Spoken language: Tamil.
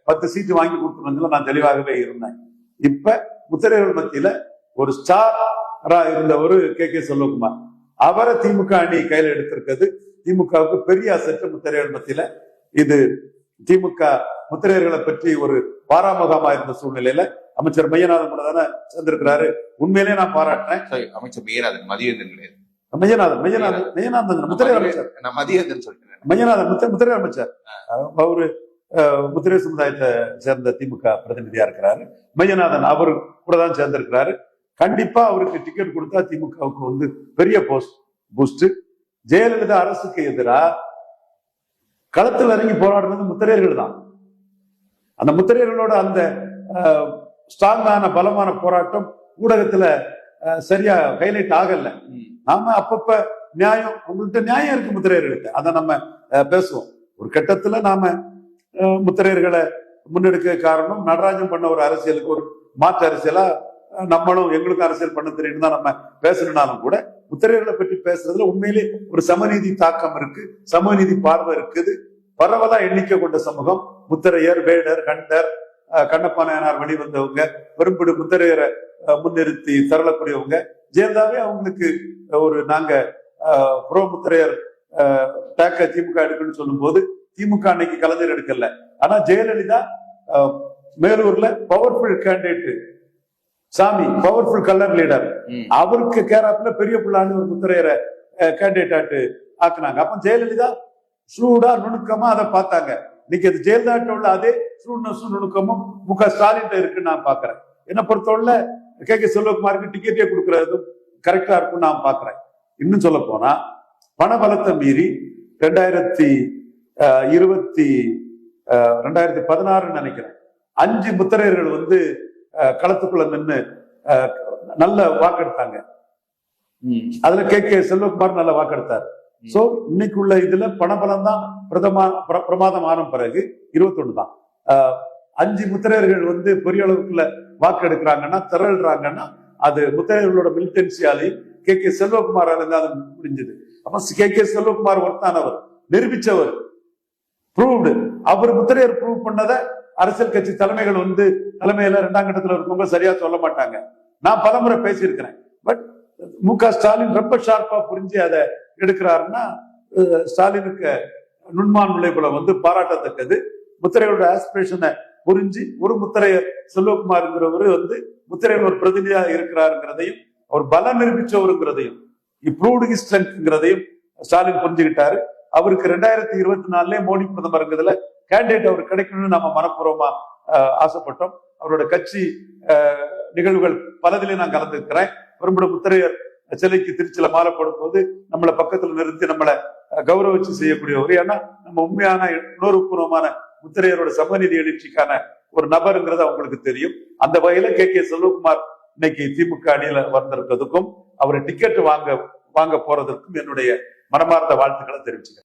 10 சீட்டு வாங்கி கொடுத்துருந்ததுல நான் தெளிவாகவே இருந்தேன். இப்ப முத்திரையர்கள் மத்தியில ஒரு ஸ்டாரா இருந்த ஒரு கே செல்வகுமார், அவரை திமுக அணி கையில எடுத்திருக்கிறது திமுகவுக்கு பெரிய அசட்டு. முத்திரையர்கள் மத்தியில இது திமுக முத்திரையர்களை பற்றி ஒரு பாராமுகமா இருந்த சூழ்நிலையில அமைச்சர் மையநாதன் கூட தானே சேர்ந்திருக்கிறாரு. உண்மையிலேயே நான் பாராட்டினேன். அமைச்சர் மையநாதன், மதியந்தன் கிடையாது. மையநாதன் முத்திரையர் அமைச்சர், மதியந்தன் சொல்றேன். மையநாதன் முத்திரையர் அமைச்சர். அவரு முத்திரை சமுதாயத்தை சேர்ந்த திமுக பிரதிநிதியா இருக்கிறாரு. மையநாதன் அவரு கூட தான் சேர்ந்திருக்கிறாரு. கண்டிப்பா அவருக்கு டிக்கெட் கொடுத்தா திமுகவுக்கு வந்து பெரிய பூஸ்ட். ஜெயலலிதா அரசுக்கு எதிராக களத்தில் இறங்கி போராடுறது முத்திரையர்கள் தான். அந்த முத்திரையர்களோட அந்த ஸ்ட்ராங்கான பலமான போராட்டம் ஊடகத்துல சரியா ஹைலைட் ஆகல. நாம அப்பப்ப நியாயம், உங்கள்கிட்ட நியாயம் இருக்கு முத்திரையர்களுக்கு, அதை நம்ம பேசுவோம். ஒரு கட்டத்துல நாம முத்திரையர்களை முன்னெடுக்க காரணம் நடராஜன் பண்ண ஒரு அரசியலுக்கு ஒரு மாற்று அரசியலா நம்மளும் எங்களுக்கும் அரசியல் பண்ண தெரியும் தான் நம்ம பேசணும்னாலும் கூட முத்திரையர்களை பற்றி பேசுறதுல உண்மையிலே ஒரு சமநீதி தாக்கம் இருக்கு, சமநீதி பார்வை இருக்குது. பரவலா எண்ணிக்கை கொண்ட சமூகம், முத்திரையர், வேடர், கண்டர், கண்ணப்ப நாயனார் வெளிவந்தவங்க, பெரும்படு முத்திரையரை முன்னிறுத்தி தரலக்கூடியவங்க. ஜெயலலிதாவே அவங்களுக்கு ஒரு நாங்க புரோ முத்திரையர் டேக்க திமுக எடுக்கணும்னு சொல்லும் போது திமுக அன்னைக்கு கலைஞர் எடுக்கல. ஆனா ஜெயலலிதா மேலூர்ல பவர்ஃபுல் கேண்டிடேட் சாமி, பவர்ஃபுல் கலர் லீடர், அவருக்கு கேராப்ல பெரிய பிள்ளான்னு ஒரு முத்திரையரை கேண்டிடேட் ஆக்குனாங்க. அப்ப ஜெயலலிதா சூடா நுணுக்கமா அதை பார்த்தாங்க. இன்னைக்கு அது ஜெயலலிதா உள்ள அதே சூழ்நசும் நுணுக்கமும் ஸ்டாலின் இருக்குன்னு நான் பாக்குறேன். என்ன பொறுத்தவரை கே செல்வகுமாருக்கு டிக்கெட்டே கொடுக்கறதும் கரெக்டா இருக்கும்னு நான் பாக்குறேன். இன்னும் சொல்ல போனா பணபலத்தை மீறி 2016 நினைக்கிறேன் 5 முத்திரையர்கள் வந்து களத்துக்குள்ள நின்று நல்ல வாக்கெடுத்தாங்க. அதுல கே செல்வகுமார் நல்ல வாக்கெடுத்தார். சோ இன்னைக்குள்ள இதுல பணபலம் தான் பிரமாதமான பிறகு 21 தான். 5 முத்திரையர்கள் வந்து பெரிய அளவுக்குள்ள வாக்கு எடுக்கிறாங்கன்னா, திரள்றாங்கன்னா, அது முத்திரையர்களோட மிலிட்டன்சியாலையும் கே செல்வகுமாரால இருந்து அது முடிஞ்சது. அப்ப கே செல்வகுமார் ஒருத்தானவர், நிரூபிச்சவர், ப்ரூவ்டு. அவர் முத்திரையர் ப்ரூவ் பண்ணத அரசியல் கட்சி தலைமைகள் வந்து தலைமையில 2ஆம் கட்டத்துல இருக்கவங்க சரியா சொல்ல மாட்டாங்க. நான் பலமுறை பேசியிருக்கிறேன். பட் ஸ்டாலின் ரொம்ப ஷார்ப்பா புரிஞ்சு அதை எடுக்கிறாருன்னா ஸ்டாலினுக்கு நுண்மான் விளைவுல வந்து பாராட்டத்தக்கது. முத்திரையோட ஆஸ்பிரேஷனை புரிஞ்சு ஒரு முத்திரையர் செல்வகுமார்ங்கிறவரு வந்து முத்திரையில் ஒரு பிரதிநிதியா இருக்கிறாருங்கிறதையும், அவர் பலம் நிரூபிச்சவருங்கிறதையும், இம்ப்ரூவ்டு ஸ்ட்ரென்த்ங்கிறதையும் ஸ்டாலின் புரிஞ்சுக்கிட்டாரு. அவருக்கு 2024 மோடி பிரதமருங்கிறதுல கேண்டிடேட் அவர் கிடைக்கணும்னு நம்ம மனப்பூர்வமா ஆசைப்பட்டோம். அவரோட கட்சி நிகழ்வுகள் பலதிலே நான் கலந்துருக்கிறேன். பெரும்பட முத்திரையர் சிலைக்கு திருச்சியில மாலை போடும் போது நம்மளை பக்கத்துல நிறுத்தி நம்மளை கௌரவிச்சு செய்யக்கூடியவர். ஏன்னா நம்ம உண்மையான உணர்வுபூர்வமான முத்திரையரோட சமநீதி எழுச்சிக்கான ஒரு நபருங்கிறது அவங்களுக்கு தெரியும். அந்த வகையில கே செல்வகுமார் இன்னைக்கு திமுக அணியில வந்திருக்கிறதுக்கும் அவரை டிக்கெட் வாங்க போறதற்கும் என்னுடைய மனமார்ந்த வாழ்த்துக்களை தெரிவிச்சுக்கிறேன்.